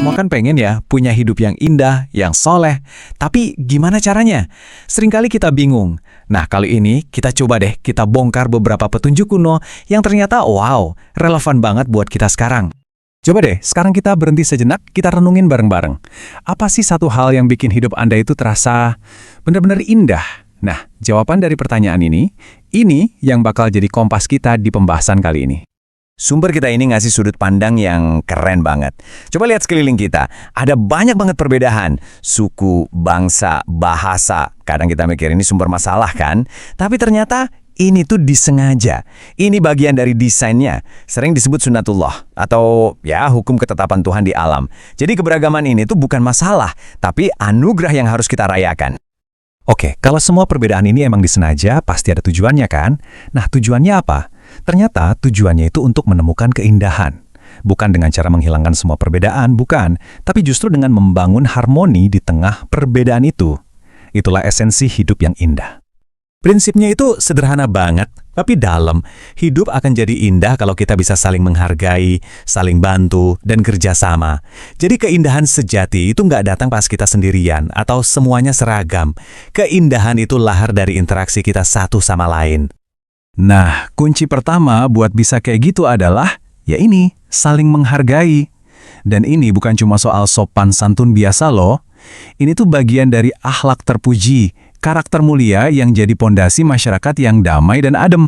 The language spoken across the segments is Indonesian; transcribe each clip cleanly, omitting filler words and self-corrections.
semua kan pengen ya punya hidup yang indah, yang soleh. Tapi gimana caranya? Seringkali kita bingung. Nah, kali ini kita coba deh kita bongkar beberapa petunjuk kuno yang ternyata wow, relevan banget buat kita sekarang. Coba deh, sekarang kita berhenti sejenak, kita renungin bareng-bareng. Apa sih satu hal yang bikin hidup Anda itu terasa benar-benar indah? Nah, jawaban dari pertanyaan ini yang bakal jadi kompas kita di pembahasan kali ini. Sumber kita ini ngasih sudut pandang yang keren banget. Coba lihat sekeliling kita, ada banyak banget perbedaan. Suku, bangsa, bahasa. Kadang kita mikir ini sumber masalah kan? Tapi ternyata ini tuh disengaja. Ini bagian dari desainnya. Sering disebut sunatullah atau ya hukum ketetapan Tuhan di alam. Jadi keberagaman ini tuh bukan masalah, tapi anugerah yang harus kita rayakan. Oke, kalau semua perbedaan ini emang disengaja, pasti ada tujuannya kan? Nah, tujuannya apa? Ternyata tujuannya itu untuk menemukan keindahan. Bukan dengan cara menghilangkan semua perbedaan, bukan. Tapi justru dengan membangun harmoni di tengah perbedaan itu. Itulah esensi hidup yang indah. Prinsipnya itu sederhana banget, tapi dalam. Hidup akan jadi indah kalau kita bisa saling menghargai, saling bantu, dan kerjasama. Jadi keindahan sejati itu nggak datang pas kita sendirian atau semuanya seragam. Keindahan itu lahir dari interaksi kita satu sama lain. Nah, kunci pertama buat bisa kayak gitu adalah, ya ini, saling menghargai. Dan ini bukan cuma soal sopan santun biasa loh. Ini tuh bagian dari akhlak terpuji, karakter mulia yang jadi pondasi masyarakat yang damai dan adem.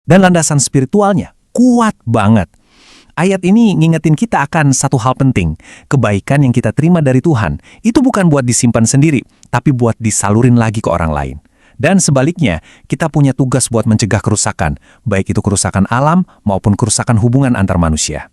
Dan landasan spiritualnya kuat banget. Ayat ini ngingetin kita akan satu hal penting. Kebaikan yang kita terima dari Tuhan, itu bukan buat disimpan sendiri, tapi buat disalurin lagi ke orang lain. Dan sebaliknya, kita punya tugas buat mencegah kerusakan, baik itu kerusakan alam maupun kerusakan hubungan antar manusia.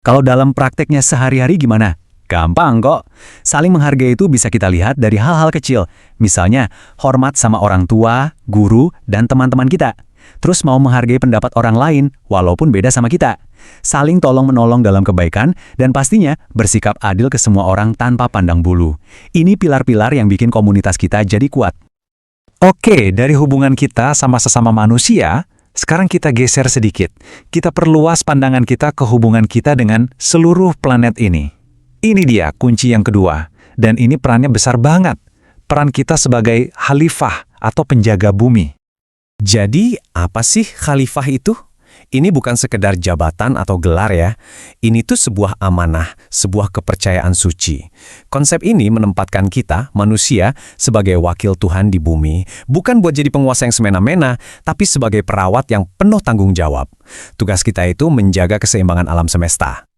Kalau dalam prakteknya sehari-hari gimana? Gampang kok. Saling menghargai itu bisa kita lihat dari hal-hal kecil. Misalnya, hormat sama orang tua, guru, dan teman-teman kita. Terus mau menghargai pendapat orang lain, walaupun beda sama kita. Saling tolong-menolong dalam kebaikan, dan pastinya bersikap adil ke semua orang tanpa pandang bulu. Ini pilar-pilar yang bikin komunitas kita jadi kuat. Oke, dari hubungan kita sama sesama manusia, sekarang kita geser sedikit. Kita perluas pandangan kita ke hubungan kita dengan seluruh planet ini. Ini dia kunci yang kedua, dan ini perannya besar banget. Peran kita sebagai khalifah atau penjaga bumi. Jadi, apa sih khalifah itu? Ini bukan sekedar jabatan atau gelar ya. Ini tuh sebuah amanah, sebuah kepercayaan suci. Konsep ini menempatkan kita, manusia, sebagai wakil Tuhan di bumi. Bukan buat jadi penguasa yang semena-mena, tapi sebagai perawat yang penuh tanggung jawab. Tugas kita itu menjaga keseimbangan alam semesta.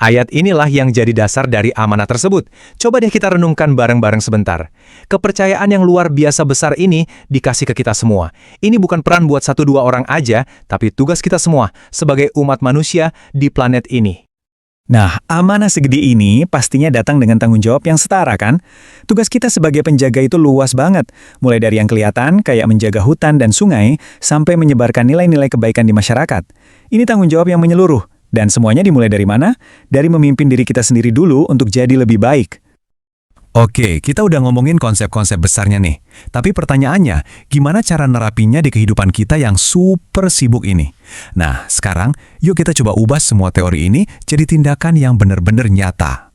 Ayat inilah yang jadi dasar dari amanah tersebut. Coba deh kita renungkan bareng-bareng sebentar. Kepercayaan yang luar biasa besar ini dikasih ke kita semua. Ini bukan peran buat 1-2 orang aja, tapi tugas kita semua sebagai umat manusia di planet ini. Nah, amanah segede ini pastinya datang dengan tanggung jawab yang setara kan? Tugas kita sebagai penjaga itu luas banget. Mulai dari yang kelihatan, kayak menjaga hutan dan sungai, sampai menyebarkan nilai-nilai kebaikan di masyarakat. Ini tanggung jawab yang menyeluruh. Dan semuanya dimulai dari mana? Dari memimpin diri kita sendiri dulu untuk jadi lebih baik. Oke, kita udah ngomongin konsep-konsep besarnya nih. Tapi pertanyaannya, gimana cara nerapinya di kehidupan kita yang super sibuk ini? Nah, sekarang yuk kita coba ubah semua teori ini jadi tindakan yang benar-benar nyata.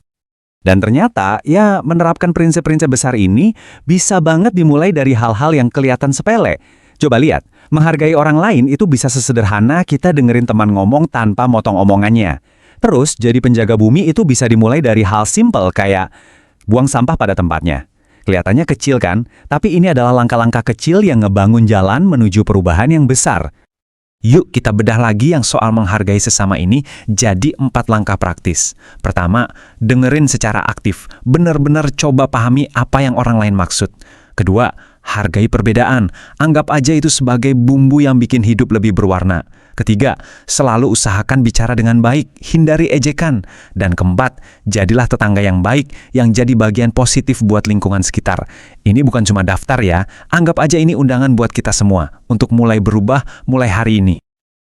Dan ternyata, ya menerapkan prinsip-prinsip besar ini bisa banget dimulai dari hal-hal yang kelihatan sepele. Coba lihat, menghargai orang lain itu bisa sesederhana kita dengerin teman ngomong tanpa motong omongannya. Terus, jadi penjaga bumi itu bisa dimulai dari hal simpel kayak buang sampah pada tempatnya. Kelihatannya kecil kan? Tapi ini adalah langkah-langkah kecil yang ngebangun jalan menuju perubahan yang besar. Yuk kita bedah lagi yang soal menghargai sesama ini jadi 4 langkah praktis. Pertama, dengerin secara aktif. Benar-benar coba pahami apa yang orang lain maksud. Kedua, hargai perbedaan. Anggap aja itu sebagai bumbu yang bikin hidup lebih berwarna. Ketiga, selalu usahakan bicara dengan baik, hindari ejekan. Dan keempat, jadilah tetangga yang baik, yang jadi bagian positif buat lingkungan sekitar. Ini bukan cuma daftar ya, anggap aja ini undangan buat kita semua, untuk mulai berubah mulai hari ini.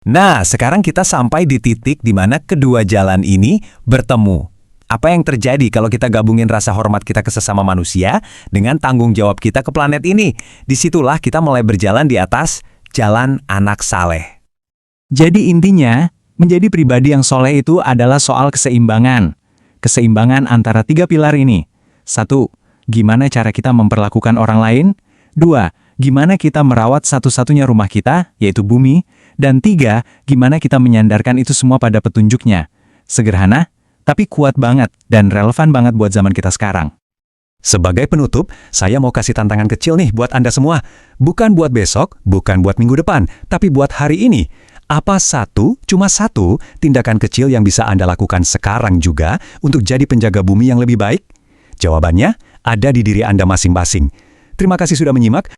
Nah, sekarang kita sampai di titik di mana kedua jalan ini bertemu. Apa yang terjadi kalau kita gabungin rasa hormat kita ke sesama manusia dengan tanggung jawab kita ke planet ini? Disitulah kita mulai berjalan di atas jalan anak saleh. Jadi intinya, menjadi pribadi yang soleh itu adalah soal keseimbangan. keseimbangan antara 3 pilar ini. 1. Gimana cara kita memperlakukan orang lain? 2. Gimana kita merawat satu-satunya rumah kita, yaitu bumi? Dan 3. Gimana kita menyandarkan itu semua pada petunjuknya? Sederhana, tapi kuat banget dan relevan banget buat zaman kita sekarang. Sebagai penutup, saya mau kasih tantangan kecil nih buat Anda semua. Bukan buat besok, bukan buat minggu depan, tapi buat hari ini. Apa cuma satu tindakan kecil yang bisa Anda lakukan sekarang juga untuk jadi penjaga bumi yang lebih baik? Jawabannya ada di diri Anda masing-masing. Terima kasih sudah menyimak.